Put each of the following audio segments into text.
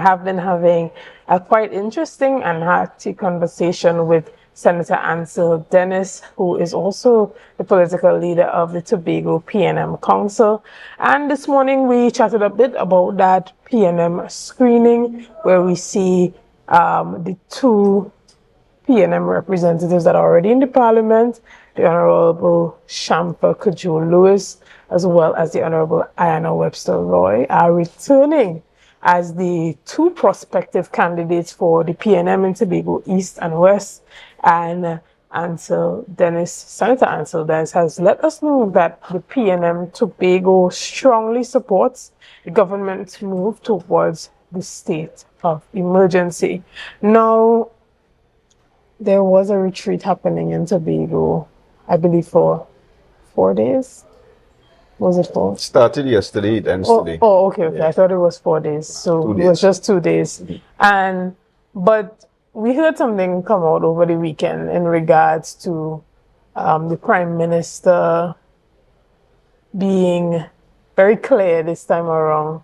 Have been having a quite interesting and hearty conversation with Senator Ancil Dennis, who is also the political leader of the Tobago PNM Council. And this morning we chatted a bit about that PNM screening, where we see the two PNM representatives that are already in the Parliament, the Honourable Shamfa Cudjoe-Lewis, as well as the Honourable Ayanna Webster-Roy, are returning as the two prospective candidates for the PNM in Tobago East and West. And Senator Ancil Dennis has let us know that the PNM Tobago strongly supports the government's move towards the state of emergency. Now, there was a retreat happening in Tobago, I believe, for 4 days. Was it 4? Started yesterday, it ends today. Okay. Yeah. I thought it was 4 days. So it was just 2 days. But we heard something come out over the weekend in regards to the Prime Minister being very clear this time around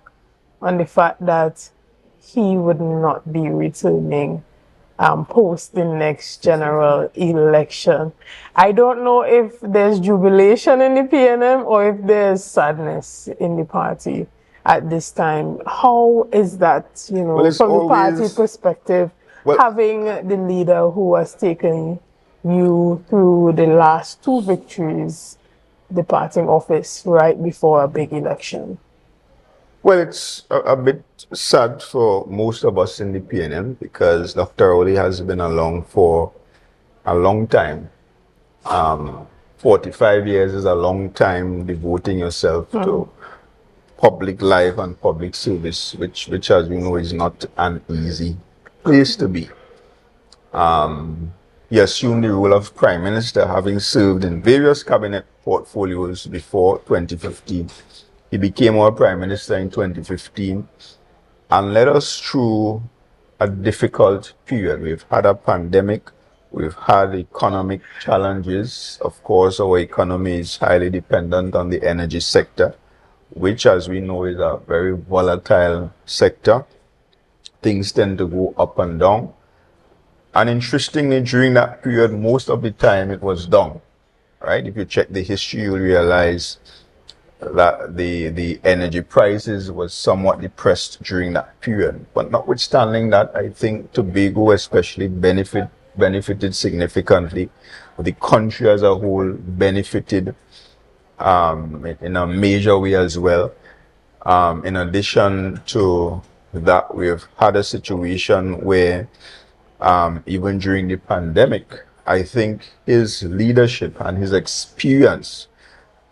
on the fact that he would not be returning post the next general election. I don't know if there's jubilation in the PNM or if there's sadness in the party at this time. How is that, from the party perspective, having the leader who has taken you through the last two victories departing office right before a big election? Well, it's a bit sad for most of us in the PNM because Dr. Rowley has been along for a long time. 45 years is a long time devoting yourself to public life and public service, which as you know is not an easy place to be. He assumed the role of Prime Minister, having served in various cabinet portfolios before 2015. He became our Prime Minister in 2015 and led us through a difficult period. We've had a pandemic, we've had economic challenges. Of course, our economy is highly dependent on the energy sector, which, as we know, is a very volatile sector. Things tend to go up and down. And interestingly, during that period, most of the time it was down, right? If you check the history, you'll realize that the energy prices was somewhat depressed during that period. But notwithstanding that, I think Tobago especially benefited significantly. The country as a whole benefited in a major way as well. In addition to that, we've had a situation where even during the pandemic, I think his leadership and his experience,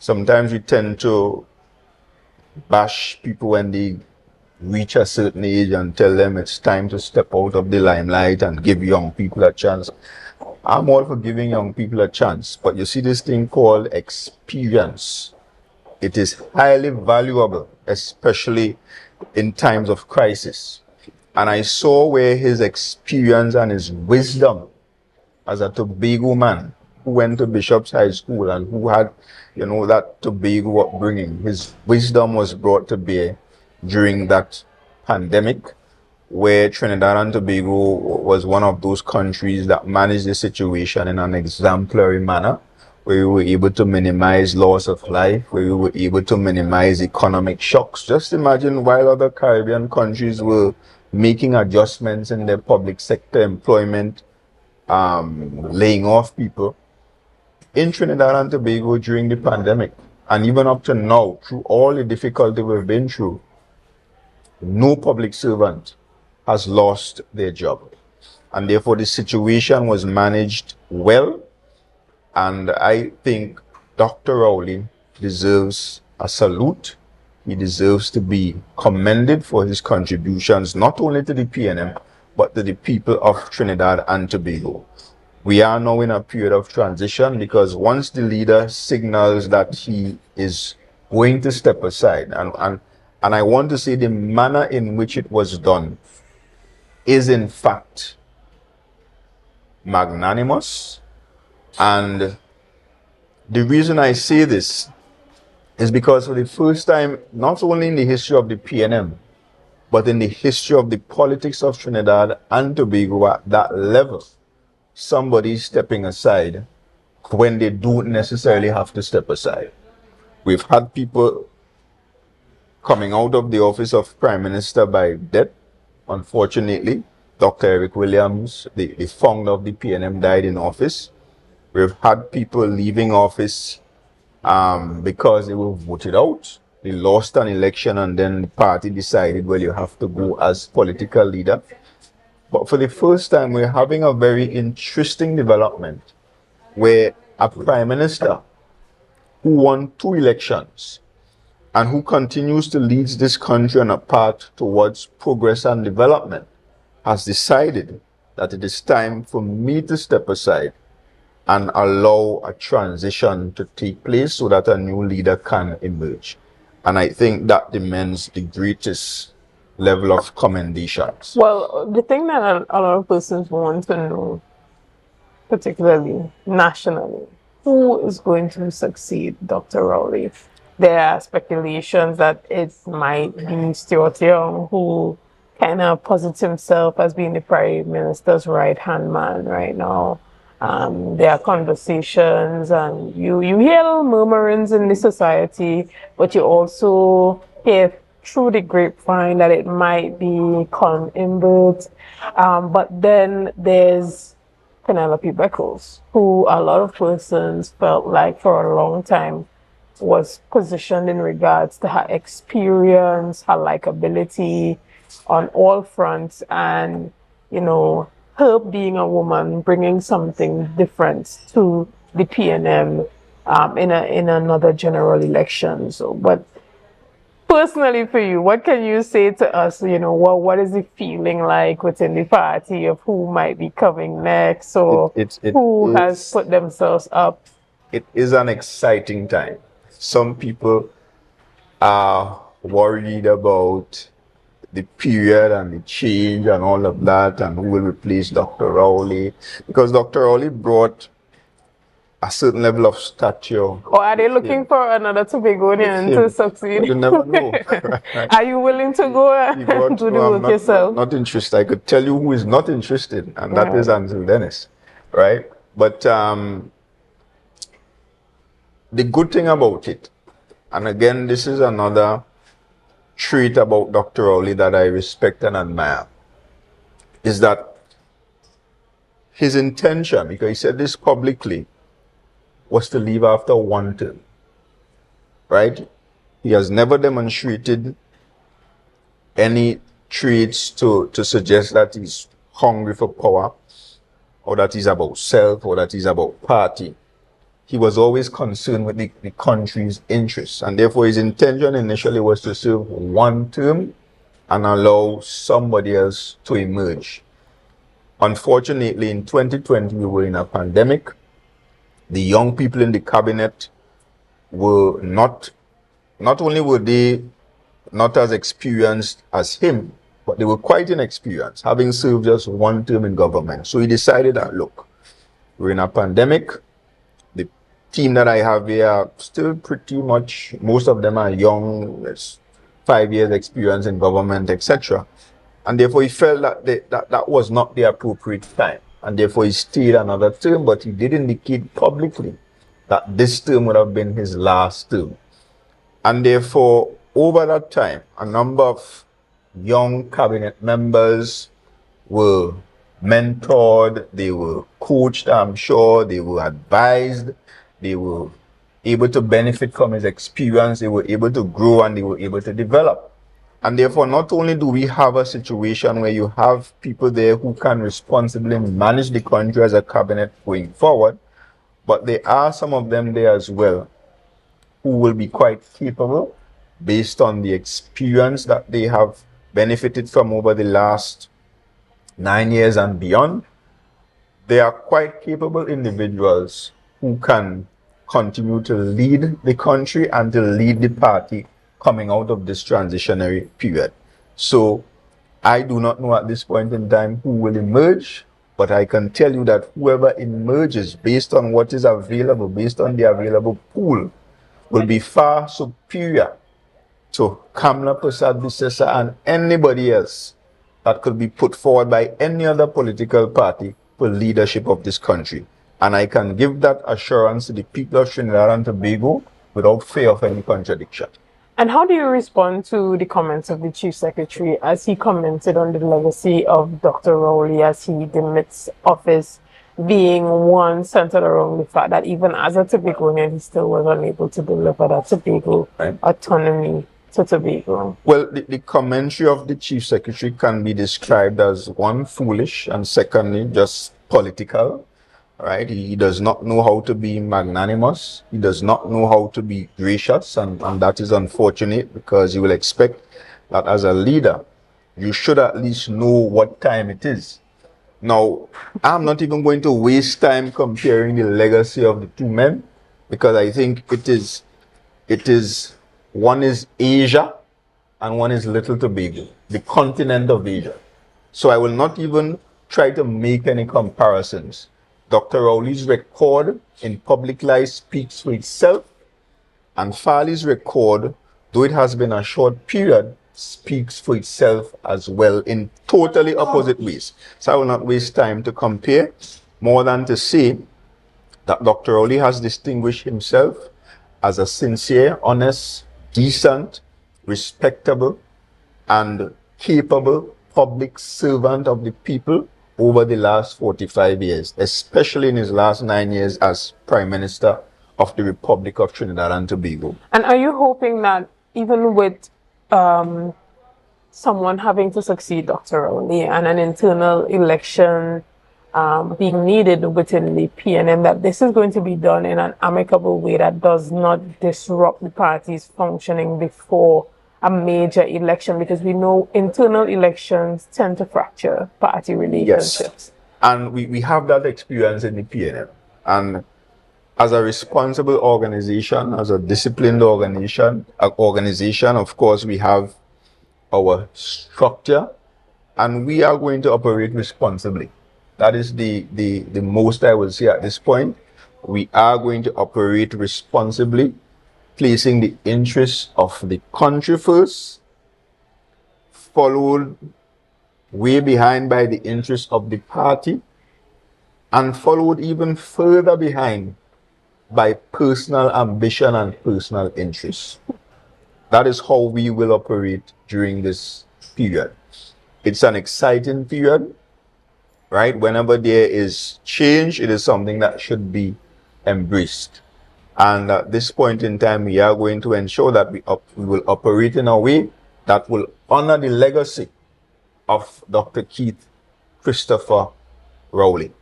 sometimes we tend to bash people when they reach a certain age and tell them it's time to step out of the limelight and give young people a chance. I'm all for giving young people a chance, but you see this thing called experience. It is highly valuable, especially in times of crisis. And I saw where his experience and his wisdom as a Tobago man who went to Bishop's High School and who had, that Tobago upbringing, his wisdom was brought to bear during that pandemic, where Trinidad and Tobago was one of those countries that managed the situation in an exemplary manner, where we were able to minimize loss of life, where we were able to minimize economic shocks. Just imagine while other Caribbean countries were making adjustments in their public sector employment, laying off people, in Trinidad and Tobago during the pandemic, and even up to now, through all the difficulty we've been through, no public servant has lost their job. And therefore, the situation was managed well. And I think Dr. Rowley deserves a salute. He deserves to be commended for his contributions, not only to the PNM, but to the people of Trinidad and Tobago. We are now in a period of transition because once the leader signals that he is going to step aside, and I want to say the manner in which it was done is in fact magnanimous. And the reason I say this is because for the first time, not only in the history of the PNM, But in the history of the politics of Trinidad and Tobago at that level, somebody stepping aside when they don't necessarily have to step aside. We've had people coming out of the office of Prime Minister by death. Unfortunately, Dr. Eric Williams, the founder of the PNM, died in office. We've had people leaving office because they were voted out. They lost an election and then the party decided, well, you have to go as political leader. But for the first time, we're having a very interesting development where a prime minister who won 2 elections and who continues to lead this country on a path towards progress and development has decided that it is time for me to step aside and allow a transition to take place so that a new leader can emerge. And I think that demands the greatest level of commendations. Well, the thing that a lot of persons want to know, particularly nationally, who is going to succeed Dr. Rowley? There are speculations that it might be Stuart Young, who kind of posits himself as being the Prime Minister's right-hand man right now. There are conversations and you hear little murmurings in the society, but you also hear through the grapevine that it might be Colin Imbert. But then there's Penelope Beckles, who a lot of persons felt like for a long time was positioned in regards to her experience, her likability on all fronts, and, you know, her being a woman, bringing something different to the PNM in another general election. So, but personally for you, what can you say to us? You know, what is the feeling like within the party of who might be coming next, or who has put themselves up? It is an exciting time. Some people are worried about the period and the change and all of that, and who will replace Dr. Rowley, because Dr. Rowley brought a certain level of stature. Or are they looking for another Tobagonian to succeed? You never know. Are you willing to go and do the work yourself? Not interested. I could tell you who is not interested, and that is Ancil Dennis, right? But the good thing about it, and again, this is another trait about Dr. Rowley that I respect and admire, is that his intention, because he said this publicly, was to leave after 1 term, right? He has never demonstrated any traits to suggest that he's hungry for power, or that he's about self, or that he's about party. He was always concerned with the country's interests, and therefore his intention initially was to serve 1 term and allow somebody else to emerge. Unfortunately, in 2020, we were in a pandemic. The young people in the cabinet were not only were they not as experienced as him, but they were quite inexperienced, having served just 1 term in government. So he decided that, look, we're in a pandemic. The team that I have here are still pretty much, most of them are young, there's 5 years experience in government, etc. And therefore he felt that that was not the appropriate time. And therefore he stayed another term, but he did indicate publicly that this term would have been his last term. And therefore, over that time, a number of young cabinet members were mentored, they were coached, I'm sure, they were advised, they were able to benefit from his experience, they were able to grow, and they were able to develop. And therefore, not only do we have a situation where you have people there who can responsibly manage the country as a cabinet going forward, but there are some of them there as well who will be quite capable based on the experience that they have benefited from over the last 9 years and beyond. They are quite capable individuals who can continue to lead the country and to lead the party coming out of this transitionary period. So I do not know at this point in time who will emerge, but I can tell you that whoever emerges based on what is available, based on the available pool, will be far superior to Kamla Prasad Bisesa and anybody else that could be put forward by any other political party for leadership of this country. And I can give that assurance to the people of Trinidad and Tobago without fear of any contradiction. And how do you respond to the comments of the Chief Secretary as he commented on the legacy of Dr. Rowley as he demits office, being one centered around the fact that even as a Tobagonian, he still was unable to deliver that Tobago autonomy to Tobago? Well, the commentary of the Chief Secretary can be described as one, foolish, and secondly, just political. Right? He does not know how to be magnanimous. He does not know how to be gracious, and that is unfortunate because you will expect that as a leader, you should at least know what time it is. Now, I'm not even going to waste time comparing the legacy of the two men because I think it is one is Asia and one is Little Tobago, the continent of Asia. So I will not even try to make any comparisons. Dr. Rowley's record in public life speaks for itself, and Farley's record, though it has been a short period, speaks for itself as well in totally opposite ways. So I will not waste time to compare, more than to say that Dr. Rowley has distinguished himself as a sincere, honest, decent, respectable, and capable public servant of the people over the last 45 years, especially in his last 9 years as Prime Minister of the Republic of Trinidad and Tobago. And are you hoping that even with someone having to succeed Dr. Rowley and an internal election being needed within the PNM, that this is going to be done in an amicable way that does not disrupt the party's functioning before a major election, because we know internal elections tend to fracture party relationships? Yes. And we have that experience in the PNM. And as a responsible organization, as a disciplined organization, of course, we have our structure and we are going to operate responsibly. That is the most I will say at this point. We are going to operate responsibly, placing the interests of the country first, followed way behind by the interests of the party, and followed even further behind by personal ambition and personal interests. That is how we will operate during this period. It's an exciting period, right? Whenever there is change, it is something that should be embraced. And at this point in time, we are going to ensure that we will operate in a way that will honor the legacy of Dr. Kieth Christopher Rowley.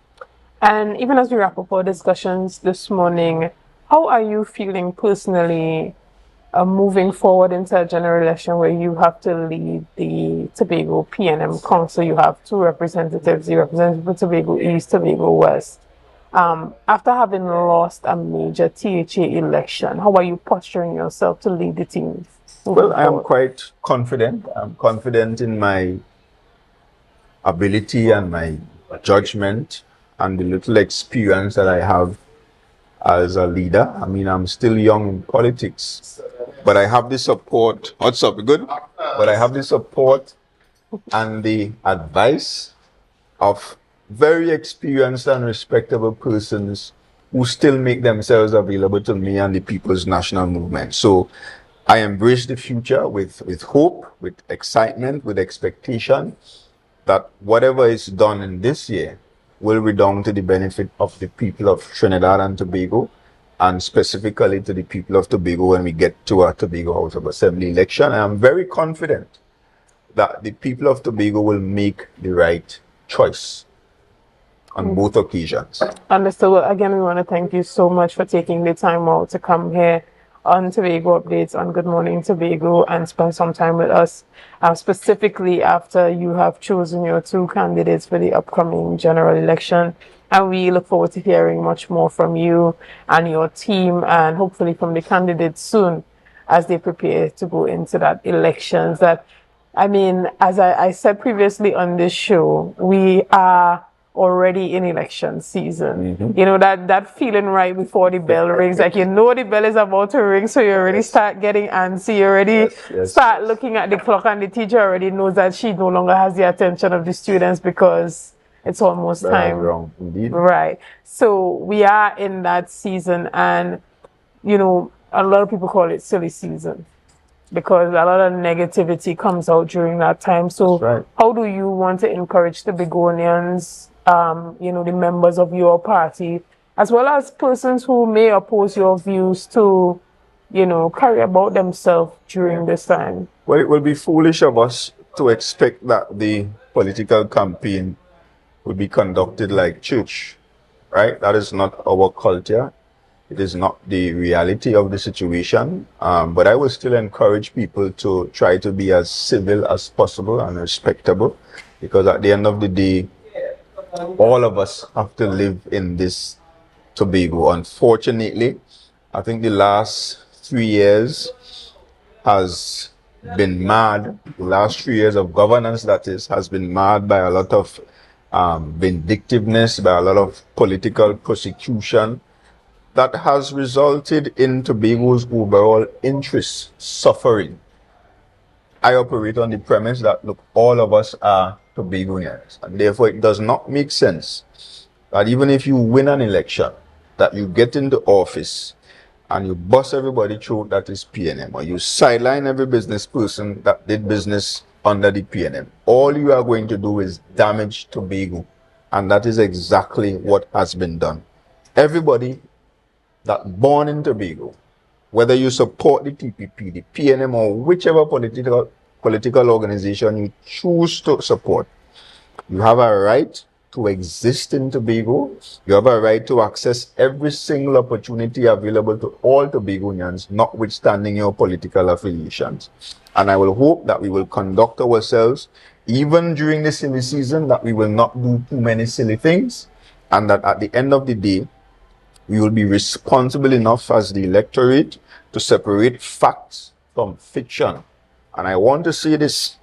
And even as we wrap up our discussions this morning, how are you feeling personally moving forward into a general election where you have to lead the Tobago PNM Council? You have two representatives, the representative for Tobago East, Tobago West. After having lost a major THA election, how are you posturing yourself to lead the team? Well, I am quite confident. I'm confident in my ability and my judgment and the little experience that I have as a leader. I mean, I'm still young in politics, but I have the support. What's up? You good? But I have the support and the advice of very experienced and respectable persons who still make themselves available to me and the People's National Movement. So I embrace the future with hope, with excitement, with expectation that whatever is done in this year will redound to the benefit of the people of Trinidad and Tobago, and specifically to the people of Tobago when we get to our Tobago House of Assembly election. I am very confident that the people of Tobago will make the right choice on both occasions. Understood. Well, again, we want to thank you so much for taking the time out to come here on Tobago Updates on Good Morning Tobago and spend some time with us, specifically after you have chosen your two candidates for the upcoming general election. And we look forward to hearing much more from you and your team, and hopefully from the candidates soon as they prepare to go into that elections. That, I mean, as I said previously on this show, we are already in election season. You know, that feeling right before the bell rings, like you know the bell is about to ring, so you already start getting antsy, you already start looking at the clock, and the teacher already knows that she no longer has the attention of the students because it's almost time. Wrong, indeed. Right. So we are in that season, and you know, a lot of people call it silly season because a lot of negativity comes out during that time. So how do you want to encourage the Begonians, you know, the members of your party, as well as persons who may oppose your views to, you know, carry about themselves during this time? Well, it will be foolish of us to expect that the political campaign will be conducted like church, right? That is not our culture. It is not the reality of the situation, but I will still encourage people to try to be as civil as possible and respectable, because at the end of the day, all of us have to live in this Tobago. Unfortunately, I think the last 3 years has been mad. The last 3 years of governance, that is, has been marred by a lot of vindictiveness, by a lot of political persecution, that has resulted in Tobago's overall interests suffering. I operate on the premise that, look, all of us are Tobagonians, and therefore it does not make sense that even if you win an election, that you get into office and you bust everybody through that is PNM, or you sideline every business person that did business under the PNM. All you are going to do is damage Tobago, and that is exactly what has been done. Everybody that born in Tobago, whether you support the TPP, the PNM, or whichever political organization you choose to support, you have a right to exist in Tobago. You have a right to access every single opportunity available to all Tobagonians, notwithstanding your political affiliations. And I will hope that we will conduct ourselves, even during the silly season, that we will not do too many silly things, and that at the end of the day, we will be responsible enough as the electorate to separate facts from fiction. And I want to say this: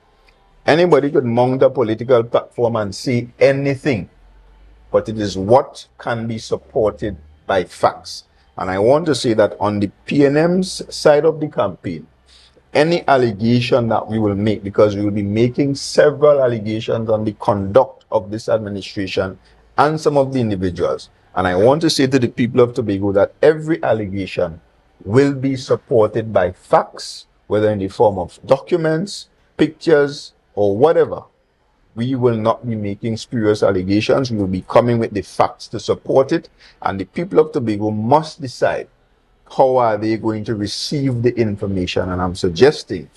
anybody could mount a political platform and say anything, but it is what can be supported by facts. And I want to say that on the PNM's side of the campaign, any allegation that we will make, because we will be making several allegations on the conduct of this administration and some of the individuals. And I want to say to the people of Tobago that every allegation will be supported by facts, whether in the form of documents, pictures, or whatever. We will not be making spurious allegations. We will be coming with the facts to support it. And the people of Tobago must decide how are they going to receive the information. And I'm suggesting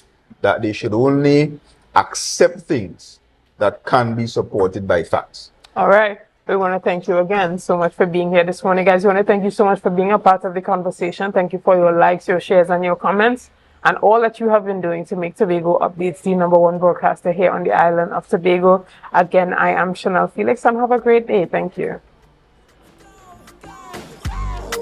that they should only accept things that can be supported by facts. All right. We want to thank you again so much for being here this morning, guys. We want to thank you so much for being a part of the conversation. Thank you for your likes, your shares, and your comments, and all that you have been doing to make Tobago Updates the #1 broadcaster here on the island of Tobago. Again, I am Shenell Felix, and have a great day. Thank you.